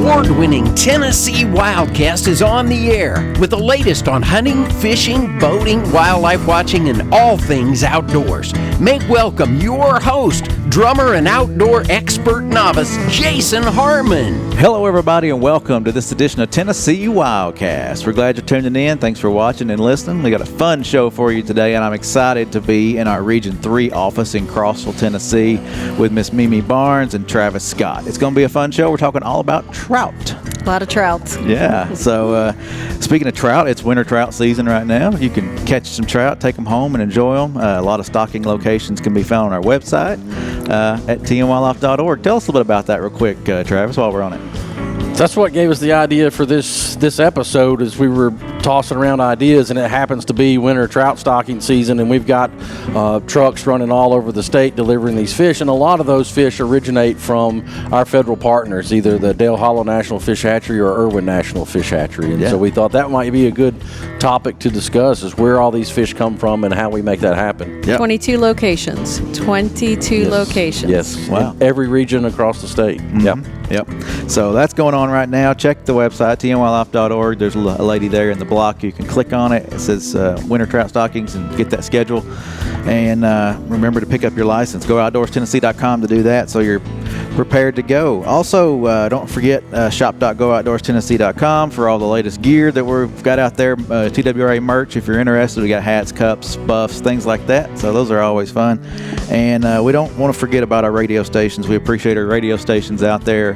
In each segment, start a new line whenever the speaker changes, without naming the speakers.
award-winning Tennessee Wildcast is on the air with the latest on hunting, fishing, boating, wildlife watching, and all things outdoors. Make welcome your host, drummer and outdoor expert novice, Jason Harmon.
Hello, everybody, and welcome to this edition of Tennessee Wildcast. We're glad you're tuning in. Thanks for watching and listening. We got a fun show for you today, and I'm excited to be in our Region 3 office in Crossville, Tennessee, with Miss Mimi Barnes and Travis Scott. It's going to be a fun show. We're talking all about trout.
A lot of trout.
Yeah. So speaking of trout, it's winter trout season right now. You can catch some trout, take them home, and enjoy them. A lot of stocking locations can be found on our website at tnwildlife.org. Tell us a little bit about that real quick, Travis, while we're on it.
That's what gave us the idea for this episode. Is we were tossing around ideas, and it happens to be winter trout stocking season, and we've got trucks running all over the state delivering these fish, and a lot of those fish originate from our federal partners, either the Dale Hollow National Fish Hatchery or Irwin National Fish Hatchery. And so we thought that might be a good topic to discuss, is where all these fish come from and how we make that happen.
Yep. 22 locations. 22 locations.
Yes.
Wow.
In every region across the state.
Mm-hmm. Yep. So that's going on right now. Check the website, tnwildlife.org. There's a lady there in the block. You can click on it. It says winter trout stockings and get that schedule. And remember to pick up your license. Go outdoorstennessee.com to do that so you're prepared to go. Also, don't forget shop.gooutdoorstennessee.com for all the latest gear that we've got out there. TWRA merch, if you're interested. We got hats, cups, buffs, things like that. So those are always fun. And we don't want to forget about our radio stations. We appreciate our radio stations out there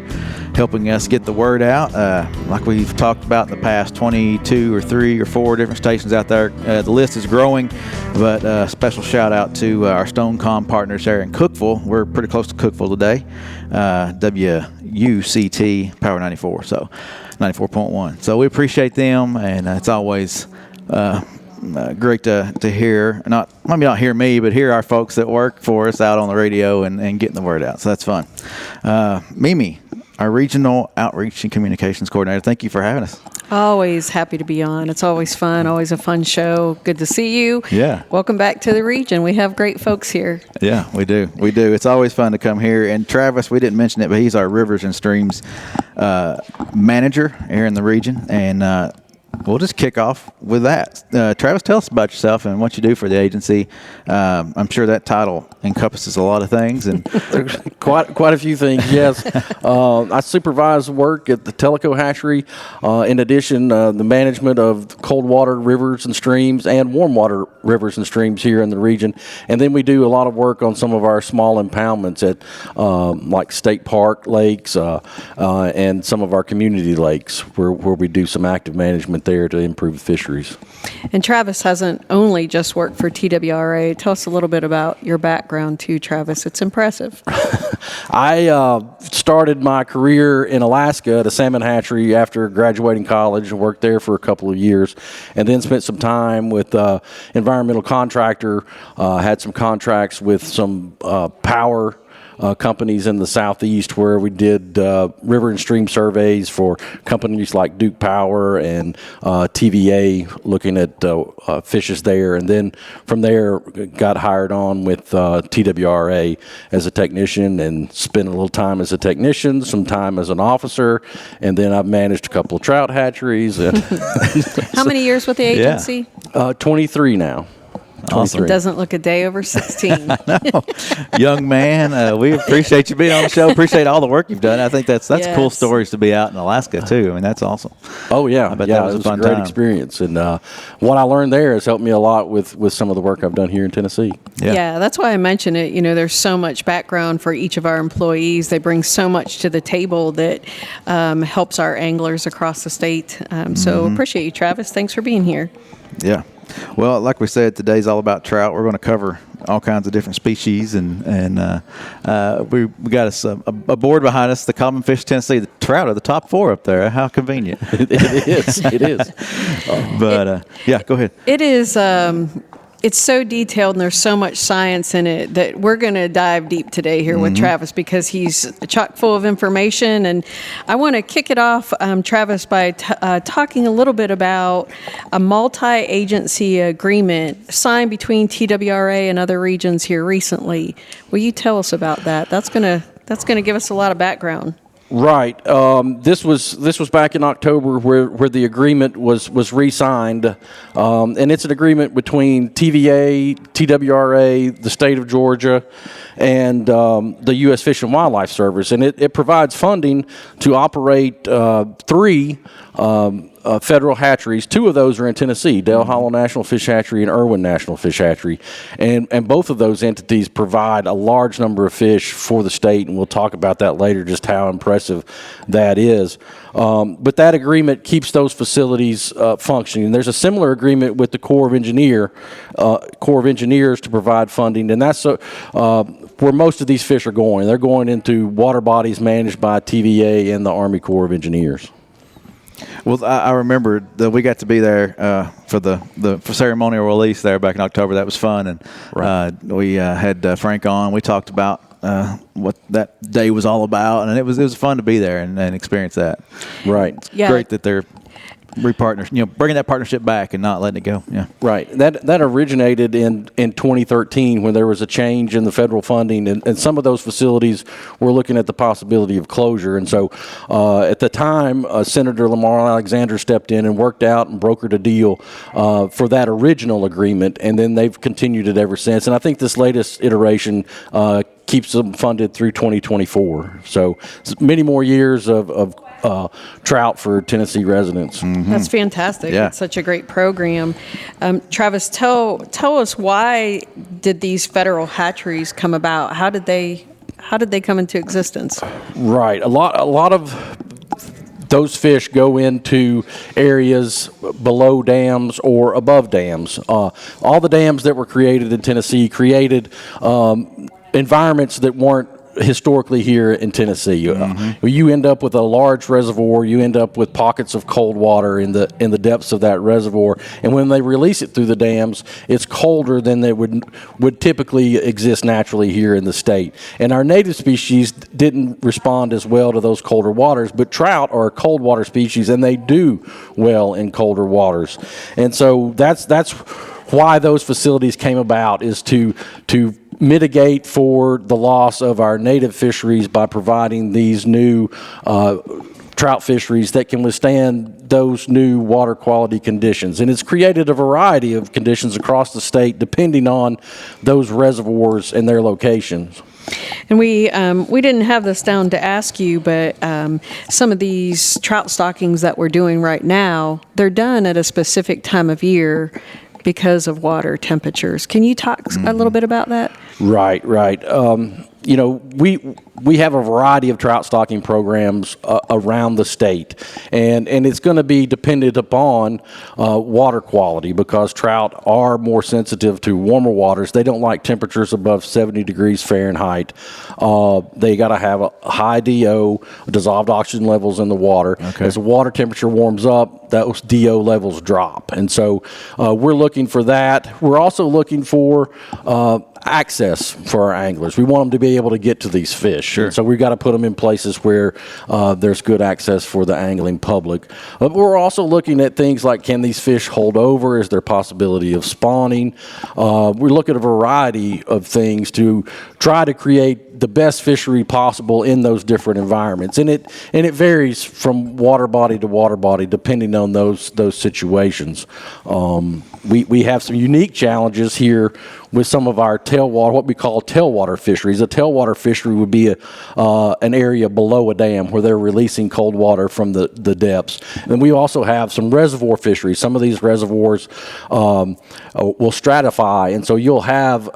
helping us get the word out. Like we've talked about in the past, 22 or 3 or 4 different stations out there. The list is growing, but special shout out to our StoneCom partners there in Cookeville. We're pretty close to Cookeville today. WUCT Power 94, so 94.1. So we appreciate them, and it's always great to hear, maybe not hear me, but hear our folks that work for us out on the radio and getting the word out. So that's fun. Mimi, our Regional Outreach and Communications Coordinator, thank you for having us.
Always happy to be on. It's always fun, always a fun show. Good to see you.
Yeah.
Welcome back to the region. We have great folks here.
Yeah, we do. We do. It's always fun to come here. And Travis, we didn't mention it, but he's our Rivers and Streams manager here in the region. And we'll just kick off with that. Travis, tell us about yourself and what you do for the agency. I'm sure that title encompasses a lot of things. And
quite a few things, yes. I supervise work at the Tellico Hatchery. In addition, the management of cold water rivers and streams and warm water rivers and streams here in the region. And then we do a lot of work on some of our small impoundments at like state park lakes and some of our community lakes where we do some active management there to improve fisheries.
And Travis hasn't only just worked for TWRA. Tell us a little bit about your background too, Travis. It's impressive.
I started my career in Alaska at a salmon hatchery after graduating college and worked there for a couple of years, and then spent some time with environmental contractor, had some contracts with some power companies in the southeast where we did river and stream surveys for companies like Duke Power and TVA, looking at fishes there. And then from there got hired on with TWRA as a technician and spent a little time as a technician, some time as an officer, and then I've managed a couple of trout hatcheries.
How many years with the agency?
23 now.
Awesome.
It doesn't look a day over 16.
Young man, we appreciate you being on the show. Appreciate all the work you've done. I think that's cool stories to be out in Alaska too. I mean, that's awesome.
Oh yeah,
I bet
yeah,
that was
it was
a fun
great
time.
experience, and what I learned there has helped me a lot with some of the work I've done here in Tennessee.
Yeah, that's why I mention it. You know, there's so much background for each of our employees. They bring so much to the table that helps our anglers across the state. So appreciate you, Travis. Thanks for being here.
Yeah. Well, like we said, today's all about trout. We're going to cover all kinds of different species, and we got us a board behind us, the common fish of Tennessee. The trout are the top 4 up there. How convenient.
It is. It is.
But yeah, go ahead.
It is. It's so detailed and there's so much science in it that we're going to dive deep today here with Travis, because he's chock full of information. And I want to kick it off, Travis, by talking a little bit about a multi-agency agreement signed between TWRA and other regions here recently. Will you tell us about that? That's going to give us a lot of background.
Right. This was back in October where the agreement was re-signed, and it's an agreement between TVA, TWRA, the state of Georgia, and the U.S. Fish and Wildlife Service, and it provides funding to operate three federal hatcheries. Two of those are in Tennessee, Dale Hollow National Fish Hatchery and Irwin National Fish Hatchery. And both of those entities provide a large number of fish for the state, and we'll talk about that later, just how impressive that is. But that agreement keeps those facilities functioning. There's a similar agreement with the Corps of Engineers to provide funding, and that's where most of these fish are going. They're going into water bodies managed by TVA and the Army Corps of Engineers.
Well, I remember that we got to be there for the ceremonial release there back in October. That was fun, and we had Frank on. We talked about what that day was all about, and it was fun to be there and experience that.
Right.
It's great that they're bringing that partnership back and not letting it go. Yeah. Right.
That originated in 2013 when there was a change in the federal funding, and some of those facilities were looking at the possibility of closure. And so at the time, Senator Lamar Alexander stepped in and worked out and brokered a deal for that original agreement, and then they've continued it ever since. And I think this latest iteration keeps them funded through 2024. So many more years of trout for Tennessee residents.
Mm-hmm. That's fantastic.
Yeah.
It's such a great program. Travis, tell us, why did these federal hatcheries come about? How did they come into existence?
Right. A lot of those fish go into areas below dams or above dams. All the dams that were created in Tennessee created environments that weren't historically here in Tennessee. You end up with a large reservoir, you end up with pockets of cold water in the depths of that reservoir, and when they release it through the dams, it's colder than they would typically exist naturally here in the state. And our native species didn't respond as well to those colder waters, but trout are a cold water species, and they do well in colder waters. And so that's why those facilities came about, is to mitigate for the loss of our native fisheries by providing these new trout fisheries that can withstand those new water quality conditions. And it's created a variety of conditions across the state depending on those reservoirs and their locations.
And we didn't have this down to ask you, but some of these trout stockings that we're doing right now, they're done at a specific time of year because of water temperatures. Can you talk a little bit about that?
Right. We have a variety of trout stocking programs around the state, and it's going to be dependent upon water quality, because trout are more sensitive to warmer waters. They don't like temperatures above 70 degrees Fahrenheit. They got to have a high DO, dissolved oxygen levels in the water. Okay. As the water temperature warms up, those DO levels drop, and so we're looking for that. We're also looking for access for our anglers. We want them to be able to get to these fish. Sure. So we've got to put them in places where there's good access for the angling public. But we're also looking at things like, can these fish hold over? Is there a possibility of spawning? We look at a variety of things to try to create the best fishery possible in those different environments. And it varies from water body to water body depending on those situations. We have some unique challenges here with some of our tailwater, what we call tailwater fisheries. A tailwater fishery would be an area below a dam where they're releasing cold water from the depths. And we also have some reservoir fisheries. Some of these reservoirs will stratify, and so you'll have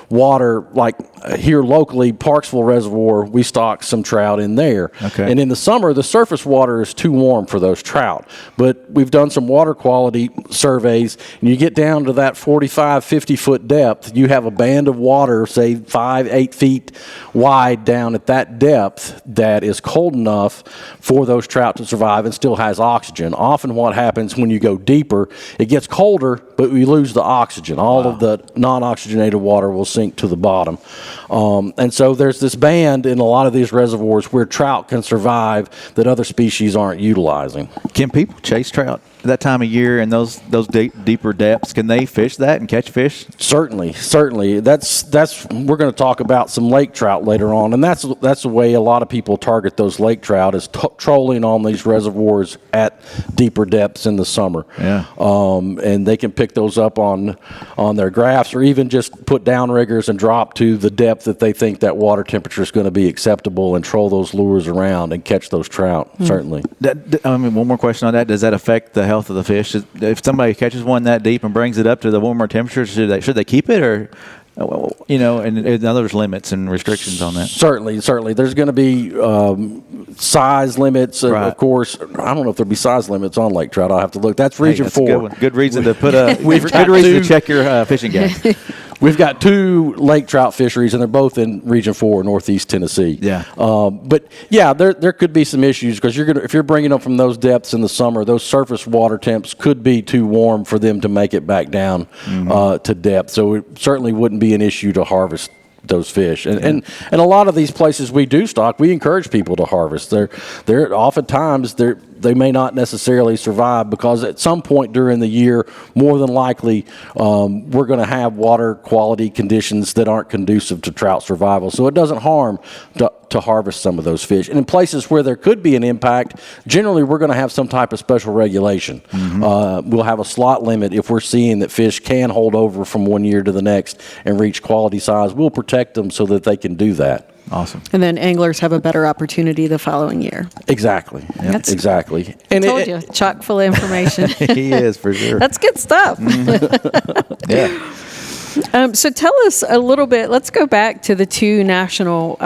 water like here locally, Parksville Reservoir, we stock some trout in there. Okay. And in the summer, the surface water is too warm for those trout. But we've done some water quality surveys, and you get down to that 45, 50-foot depth, you have a band of water, say 5-8 feet wide down at that depth, that is cold enough for those trout to survive and still has oxygen. Often what happens when you go deeper, it gets colder, but we lose the oxygen. All of the non-oxygenated water will sink to the bottom. And so there's this band in a lot of these reservoirs where trout can survive that other species aren't utilizing.
Can people chase trout? that time of year and those deeper depths, can they fish that and catch fish?
Certainly. That's we're going to talk about some lake trout later on, and that's the way a lot of people target those lake trout is trolling on these reservoirs at deeper depths in the summer.
Yeah.
And they can pick those up on their graphs, or even just put downriggers and drop to the depth that they think that water temperature is going to be acceptable, and troll those lures around and catch those trout. Certainly.
One more question on that: does that affect the health of the fish? If somebody catches one that deep and brings it up to the warmer temperatures, should they keep it, or and there's limits and restrictions on that?
Certainly. There's going to be size limits,
right.
Of course. I don't know if there'll be size limits on lake trout. I'll have to look. That's region 4.
Good one. Good reason to put to check your fishing game.
We've got 2 lake trout fisheries, and they're both in Region 4, Northeast Tennessee.
Yeah.
But yeah, there could be some issues because if you're bringing them from those depths in the summer, those surface water temps could be too warm for them to make it back down to depth. So it certainly wouldn't be an issue to harvest those fish. And a lot of these places we do stock, we encourage people to harvest. They're oftentimes they may not necessarily survive because at some point during the year, more than likely, we're going to have water quality conditions that aren't conducive to trout survival. So it doesn't harm to harvest some of those fish. And in places where there could be an impact, generally we're going to have some type of special regulation. We'll have a slot limit if we're seeing that fish can hold over from one year to the next and reach quality size. We'll protect them so that they can do that.
Awesome.
And then anglers have a better opportunity the following year.
Exactly.
Yep.
Exactly.
And I told you, chock full of information.
He is, for sure.
That's good stuff.
Yeah.
So tell us a little bit. Let's go back to the 2 national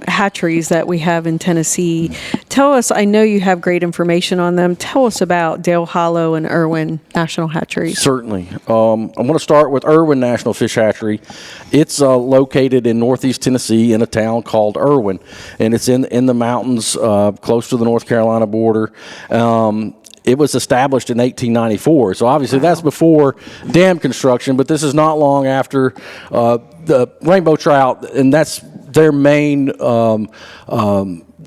hatcheries that we have in Tennessee. Tell us, I know you have great information on them. Tell us about Dale Hollow and Irwin National Hatcheries.
Certainly. I'm going to start with Irwin National Fish Hatchery. It's located in Northeast Tennessee in a town called Irwin, and it's in the mountains close to the North Carolina border. It was established in 1894, so obviously that's before dam construction, but this is not long after the rainbow trout, and that's their main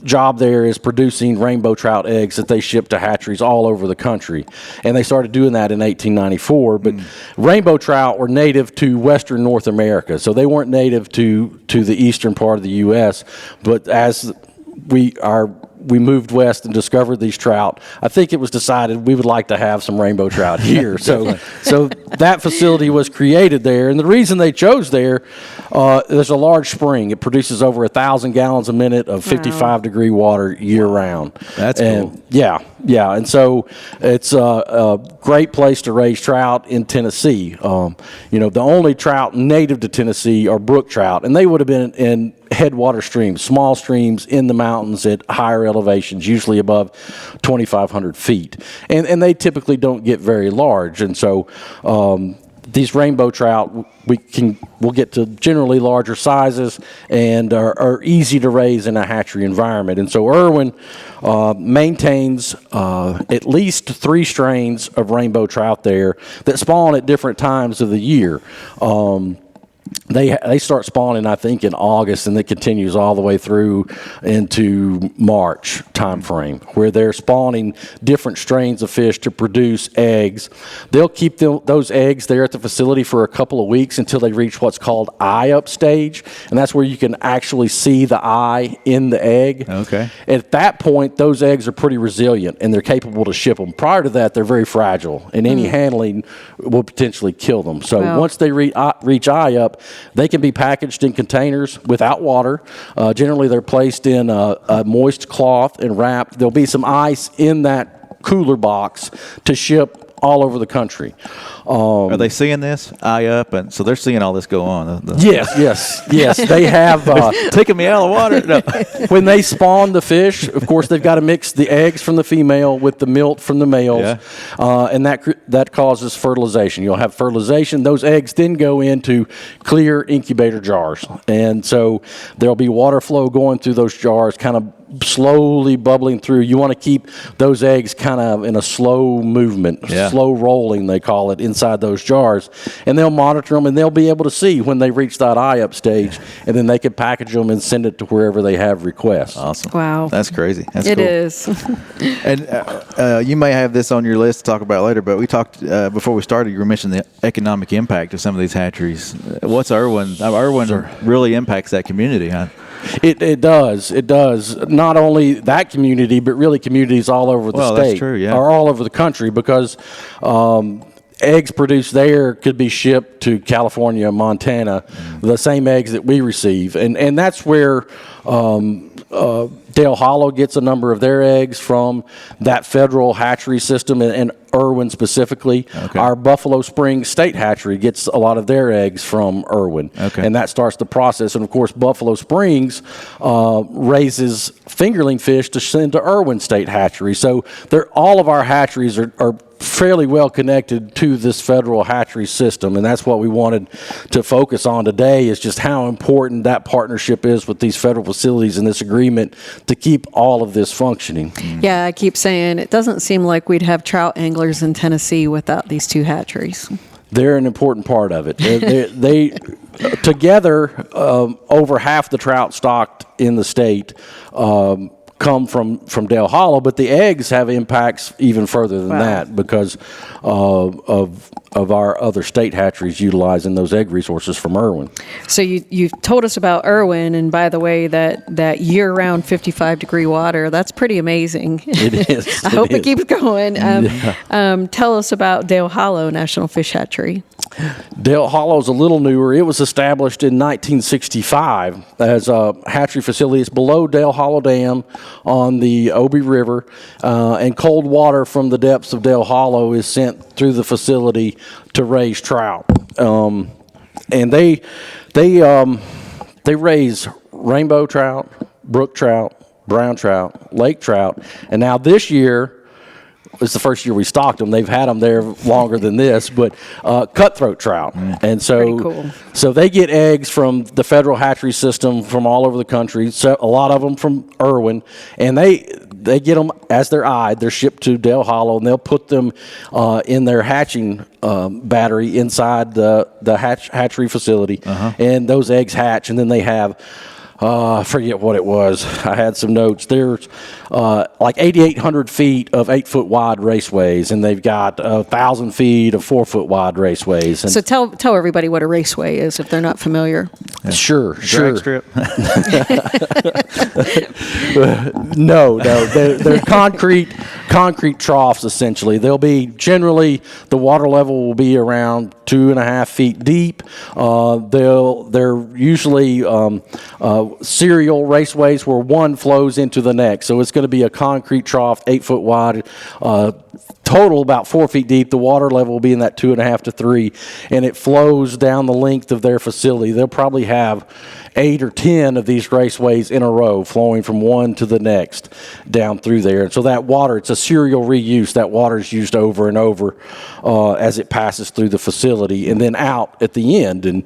job there is producing rainbow trout eggs that they ship to hatcheries all over the country. And they started doing that in 1894, but rainbow trout were native to western North America, so they weren't native to the eastern part of the U.S., but as we moved west and discovered these trout, I think it was decided we would like to have some rainbow trout here. So that facility was created there. And the reason they chose there's a large spring. It produces over 1,000 gallons a minute of 55-degree water year-round.
That's cool.
Yeah. And so it's a great place to raise trout in Tennessee. The only trout native to Tennessee are brook trout, and they would have been in headwater streams, small streams in the mountains at higher elevations, usually above 2,500 feet. And they typically don't get very large. And so these rainbow trout, we'll get to generally larger sizes and are easy to raise in a hatchery environment. And so Irwin maintains at least 3 strains of rainbow trout there that spawn at different times of the year. They start spawning, I think, in August, and it continues all the way through into March time frame, where they're spawning different strains of fish to produce eggs. They'll keep those eggs there at the facility for a couple of weeks until they reach what's called eye-up stage, and that's where you can actually see the eye in the egg.
Okay.
At that point, those eggs are pretty resilient, and they're capable to ship them. Prior to that, they're very fragile, and any handling will potentially kill them. So once they reach eye-up, they can be packaged in containers without water. Generally, they're placed in a moist cloth and wrapped. There'll be some ice in that cooler box to ship all over the country.
Are they seeing this eye up, and so they're seeing all this go on?
Yes. They have
taking me out of the water. No.
When they spawn the fish, of course, they've got to mix the eggs from the female with the milk from the males, and that causes fertilization. You'll have fertilization. Those eggs then go into clear incubator jars, and so there'll be water flow going through those jars, kind of slowly bubbling through. You want to keep those eggs kind of in a slow movement, slow rolling, they call it, inside inside those jars, and they'll monitor them, and they'll be able to see when they reach that eye-up stage, and then they can package them and send it to wherever they have requests.
Awesome.
Wow.
That's crazy. That's
It
cool.
is.
And you may have this on your list to talk about later, but we talked before we started. You were mentioning the economic impact of some of these hatcheries. What's Irwin? Irwin really impacts that community, huh?
It does. It does. Not only that community, but really communities all over the state.
That's true, yeah.
Or all over the country, because eggs produced there could be shipped to California, Montana, the same eggs that we receive. And that's where Dale Hollow gets a number of their eggs from, that federal hatchery system, and Irwin specifically.
Okay.
Our Buffalo Springs State Hatchery gets a lot of their eggs from Irwin.
Okay.
And that starts the process. And of course, Buffalo Springs raises fingerling fish to send to Irwin State Hatchery. So all of our hatcheries are fairly well connected to this federal hatchery system, and that's what we wanted to focus on today, is just how important that partnership is with these federal facilities and this agreement to keep all of this functioning.
Yeah, I keep saying it doesn't seem like we'd have trout anglers in Tennessee without these two hatcheries.
They're an important part of it. They together, over half the trout stocked in the state come from Dale Hollow, but the eggs have impacts even further than that, because of our other state hatcheries utilizing those egg resources from Irwin.
So you've told us about Irwin, and by the way, that year-round 55-degree water, that's pretty amazing.
It is.
I hope it keeps going. Tell us about Dale Hollow National Fish Hatchery.
Dale Hollow is a little newer. It was established in 1965 as a hatchery facility. It's below Dale Hollow Dam on the Obi River, and cold water from the depths of Dale Hollow is sent through the facility to raise trout. And they raise rainbow trout, brook trout, brown trout, lake trout, and now this year, it's the first year we stocked them. They've had them there longer than this, but cutthroat trout. And so,
Pretty cool.
So they get eggs from the federal hatchery system from all over the country. So a lot of them from Irwin, and they get them as they're eyed. They're shipped to Dale Hollow, and they'll put them in their hatching battery inside the hatchery facility, and those eggs hatch, and then they have. I forget what it was. I had some notes. There's like 8,800 feet of 8-foot wide raceways, and they've got 1,000 feet of 4-foot wide raceways. And
So tell everybody what a raceway is if they're not familiar.
Sure.
Drag strip.
No, they're concrete troughs essentially. They'll be generally, the water level will be around 2.5 feet deep. They're usually serial raceways where one flows into the next. So it's going to be a concrete trough, 8-foot wide, total about 4 feet deep. The water level will be in that 2.5 to 3, and it flows down the length of their facility. They'll probably have 8 or 10 of these raceways in a row flowing from one to the next down through there. And so that water, it's a serial reuse. That water is used over and over as it passes through the facility and then out at the end. And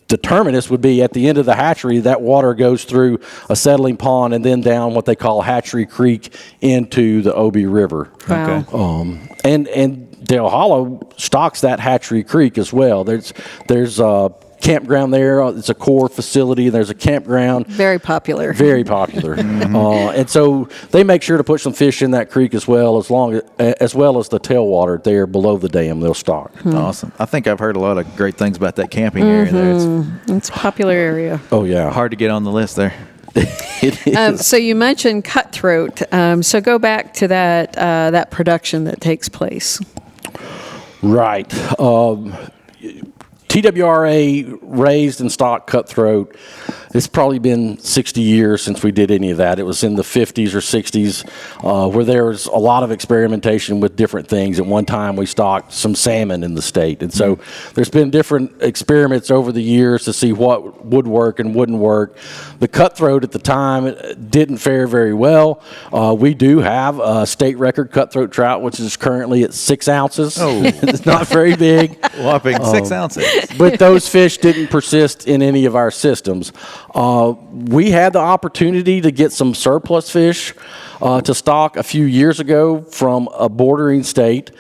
the terminus would be at the end of the hatchery. That water goes through a settling pond and then down what they call Hatchery Creek into the Obi River.
Wow.
Okay. And Dale Hollow stocks that Hatchery Creek as well. There's a campground there. It's a core facility. There's a campground.
Very popular.
Very popular. And so they make sure to put some fish in that creek as well as the tailwater there below the dam. They'll stock.
Awesome. I think I've heard a lot of great things about that camping area there.
It's a popular area.
Oh yeah.
Hard to get on the list there.
It is.
So you mentioned cutthroat. So go back to that production that takes place.
Right. TWRA raised and stocked cutthroat. It's probably been 60 years since we did any of that. It was in the 50s or 60s where there was a lot of experimentation with different things. At one time, we stocked some salmon in the state. And so there's been different experiments over the years to see what would work and wouldn't work. The cutthroat at the time didn't fare very well. We do have a state record cutthroat trout, which is currently at 6 ounces.
Oh.
It's not very big.
Whopping 6 ounces.
but those fish didn't persist in any of our systems. We had the opportunity to get some surplus fish to stock a few years ago from a bordering state.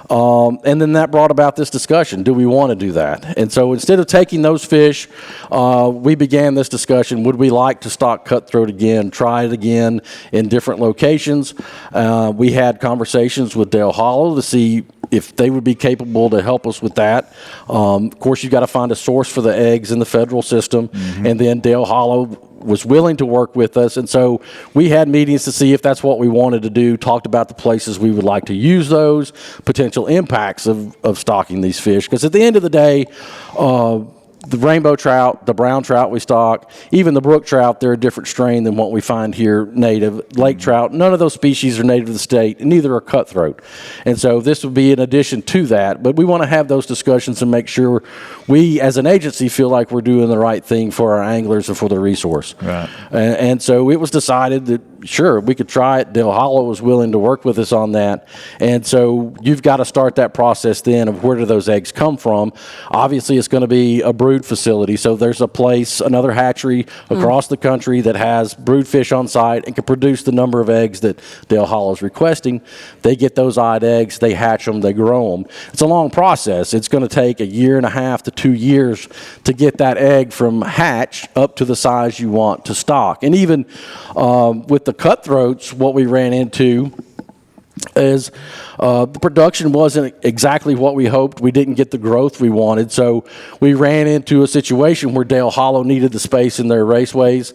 And then that brought about this discussion. Do we want to do that? And so instead of taking those fish, we began this discussion. Would we like to stock cutthroat again, try it again in different locations? We had conversations with Dale Hollow to see if they would be capable to help us with that. Of course, you've got to find a source for the eggs in the federal system. And then Dale Hollow was willing to work with us, and so we had meetings to see if that's what we wanted to do, talked about the places we would like to use those, potential impacts of stocking these fish, because at the end of the day, the rainbow trout, the brown trout we stock, even the brook trout, they're a different strain than what we find here native. Lake trout, none of those species are native to the state, and neither are cutthroat. And so this would be in addition to that, but we want to have those discussions and make sure we, as an agency, feel like we're doing the right thing for our anglers and for the resource.
Right.
And so it was decided that, sure, we could try it. Dale Hollow was willing to work with us on that. And so you've got to start that process then of where do those eggs come from. Obviously, it's going to be a brood facility. So there's a place, another hatchery across the country that has brood fish on site and can produce the number of eggs that Dale Hollow is requesting. They get those odd eggs, they hatch them, they grow them. It's a long process. It's going to take 1.5 to 2 years to get that egg from hatch up to the size you want to stock. And even with the cutthroats, what we ran into is the production wasn't exactly what we hoped. We didn't get the growth we wanted, so we ran into a situation where Dale Hollow needed the space in their raceways.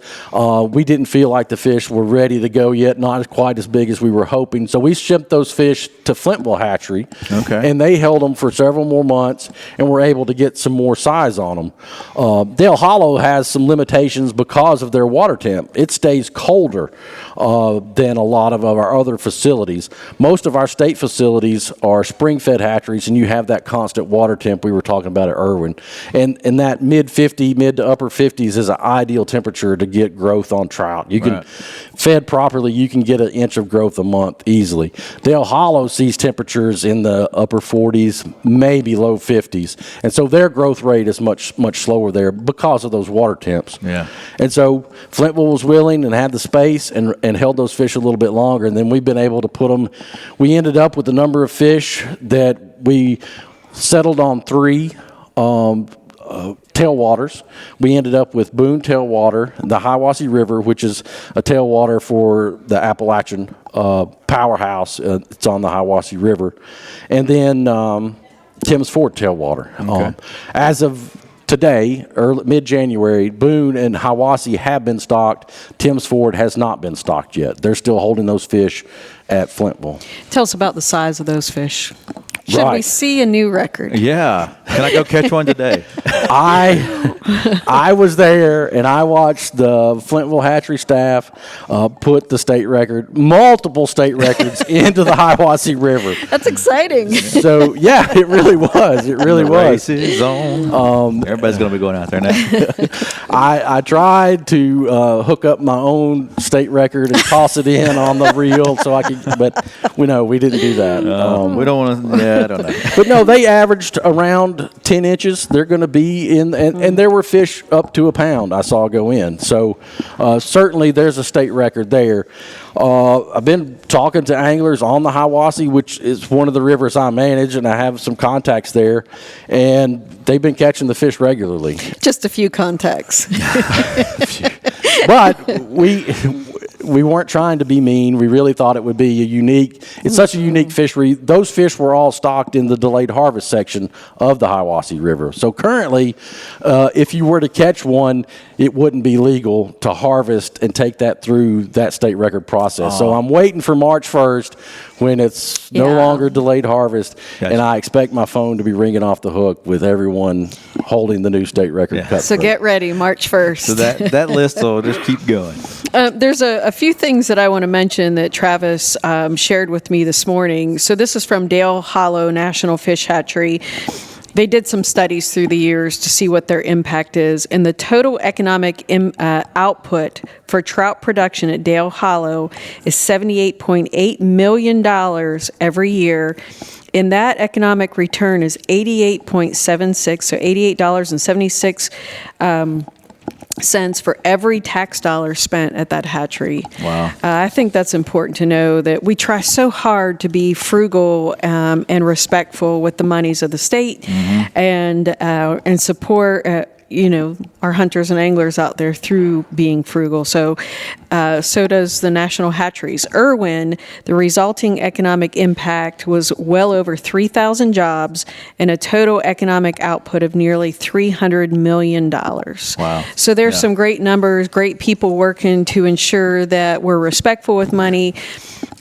We didn't feel like the fish were ready to go yet, not quite as big as we were hoping, so we shipped those fish to Flintville Hatchery, and they held them for several more months and were able to get some more size on them. Dale Hollow has some limitations because of their water temp. It stays colder than a lot of our other facilities. Most of our state facilities are spring-fed hatcheries, and you have that constant water temp we were talking about at Irwin. And that mid to upper 50s is an ideal temperature to get growth on trout. You can, fed properly, you can get 1 inch of growth a month easily. Dale Hollow sees temperatures in the upper 40s, maybe low 50s. And so their growth rate is much slower there because of those water temps.
Yeah.
And so Flintville was willing and had the space and held those fish a little bit longer. And then we've been able to put them, we ended up with a number of fish that we settled on 3 tailwaters. We ended up with Boone tailwater, the Hiwassee River, which is a tailwater for the Appalachian powerhouse. It's on the Hiwassee River. And then Tim's Ford tailwater.
Okay.
As of today, mid-January, Boone and Hiwassee have been stocked. Tim's Ford has not been stocked yet. They're still holding those fish at Flintville.
Tell us about the size of those fish. Should we see a new record?
Yeah. Can I go catch one today?
I was there, and I watched the Flintville hatchery staff put the state record, multiple state records, into the Hiwassee River.
That's exciting.
So, yeah, it really was. It really was.
Race is on. Everybody's going to be going out there now.
I tried to hook up my own state record and toss it in on the reel so I could, but we didn't do that.
We don't want to. I don't know.
But no, they averaged around 10 inches. They're going to be in, and there were fish up to a pound I saw go in. So certainly there's a state record there. I've been talking to anglers on the Hiwassee, which is one of the rivers I manage, and I have some contacts there, and they've been catching the fish regularly.
Just a few contacts.
But we weren't trying to be mean. We really thought it would be it's such a unique fishery. Those fish were all stocked in the delayed harvest section of the Hiwassee River. So currently, if you were to catch one, it wouldn't be legal to harvest and take that through that state record process. So I'm waiting for March 1st when it's no longer delayed harvest, and I expect my phone to be ringing off the hook with everyone holding the new state record cutthroat.
So get ready, March 1st.
So that list will just keep going.
There's a few things that I want to mention that Travis shared with me this morning. So this is from Dale Hollow National Fish Hatchery. they did some studies through the years to see what their impact is, and the total economic output for trout production at Dale Hollow is $78.8 million every year. And that economic return is 88.76, so $88.76 cents for every tax dollar spent at that hatchery.
Wow.
I think that's important to know, that we try so hard to be frugal and respectful with the monies of the state, and support our hunters and anglers out there through being frugal. So does the National Hatcheries. Irwin, the resulting economic impact was well over 3,000 jobs and a total economic output of nearly $300 million.
Wow.
So there's some great numbers, great people working to ensure that we're respectful with money.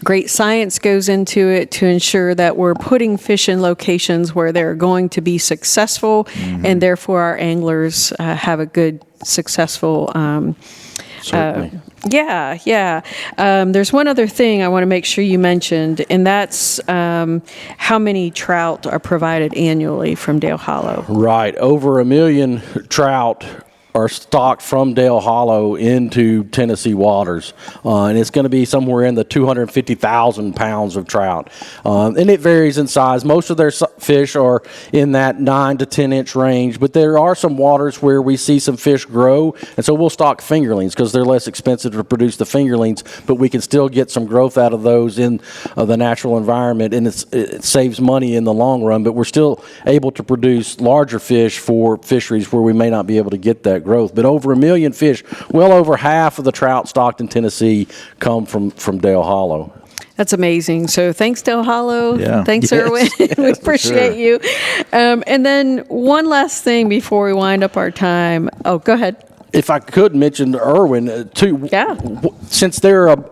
Great science goes into it to ensure that we're putting fish in locations where they're going to be successful, and therefore our anglers have a good, successful.
Certainly.
There's one other thing I want to make sure you mentioned, and that's how many trout are provided annually from Dale Hollow.
Right. Over 1 million trout are stocked from Dale Hollow into Tennessee waters. And it's going to be somewhere in the 250,000 pounds of trout. And it varies in size. Most of their fish are in that 9 to 10 inch range, but there are some waters where we see some fish grow. And so we'll stock fingerlings because they're less expensive to produce the fingerlings, but we can still get some growth out of those in the natural environment. And it saves money in the long run, but we're still able to produce larger fish for fisheries where we may not be able to get that growth. But over 1 million fish, well over half of the trout stocked in Tennessee come from Dale Hollow.
That's amazing. So thanks, Dale Hollow.
Yeah.
Thanks, Irwin. We appreciate you. And then one last thing before we wind up our time. Oh, go ahead.
If I could mention Irwin, too.
Yeah.
Since they're a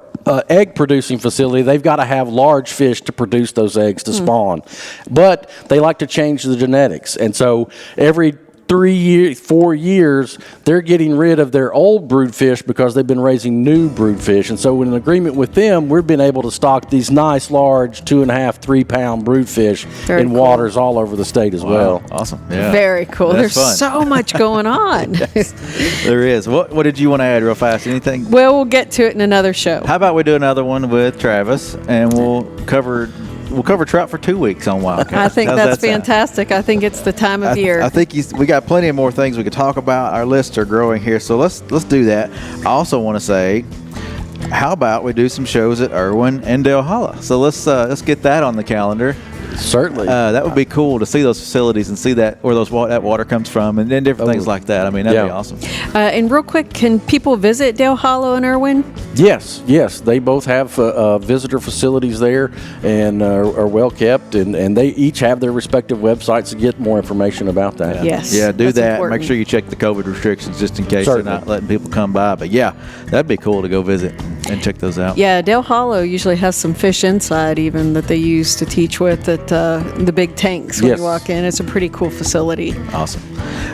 egg producing facility, they've got to have large fish to produce those eggs to spawn. But they like to change the genetics. And so every 4 years, they're getting rid of their old brood fish because they've been raising new brood fish. And so in an agreement with them, we've been able to stock these nice, large 2.5, 3 pound brood fish in waters all over the state as well.
Awesome. Yeah.
Very cool.
That's
There's so much going on.
There is. What did you want to add real fast? Anything?
Well, we'll get to it in another show.
How about we do another one with Travis, and we'll cover trout for 2 weeks on Wildcat.
I think
How's
that's
that sound?
fantastic. I think it's the time of year.
I think we got plenty of more things we could talk about. Our lists are growing here, so let's do that. I also want to say, how about we do some shows at Irwin and Dale Hollow? So let's get that on the calendar.
Certainly.
That would be cool to see those facilities and see that where that water comes from, and then different things like that. I mean, that'd be awesome.
And real quick, can people visit Dale Hollow and Irwin?
Yes. They both have visitor facilities there and are well kept, and they each have their respective websites to get more information about that.
Yes.
Yeah, do
that's
that.
important.
Make sure you check the COVID restrictions just in case
Certainly.
they're not letting people come by. But yeah, that'd be cool to go visit and check those out.
Yeah, Dale Hollow usually has some fish inside even that they use to teach with at the big tanks when you walk in. It's a pretty cool facility.
Awesome.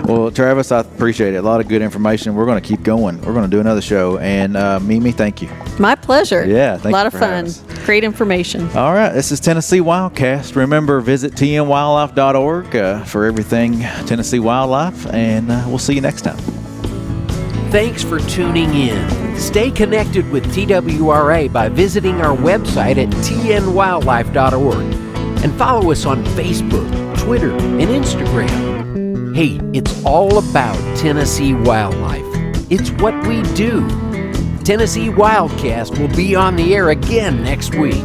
Well, Travis, I appreciate it. A lot of good information. We're going to keep going. We're going to do another show. And Mimi, thank you.
My pleasure.
Yeah, thank you.
A lot of
for
fun.
having us.
Great information.
All right, this is Tennessee Wildcast. Remember, visit tnwildlife.org for everything Tennessee wildlife, and we'll see you next time.
Thanks for tuning in. Stay connected with TWRA by visiting our website at tnwildlife.org and follow us on Facebook, Twitter, and Instagram. Hey, it's all about Tennessee wildlife. It's what we do. Tennessee Wildcast will be on the air again next week.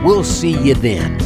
We'll see you then.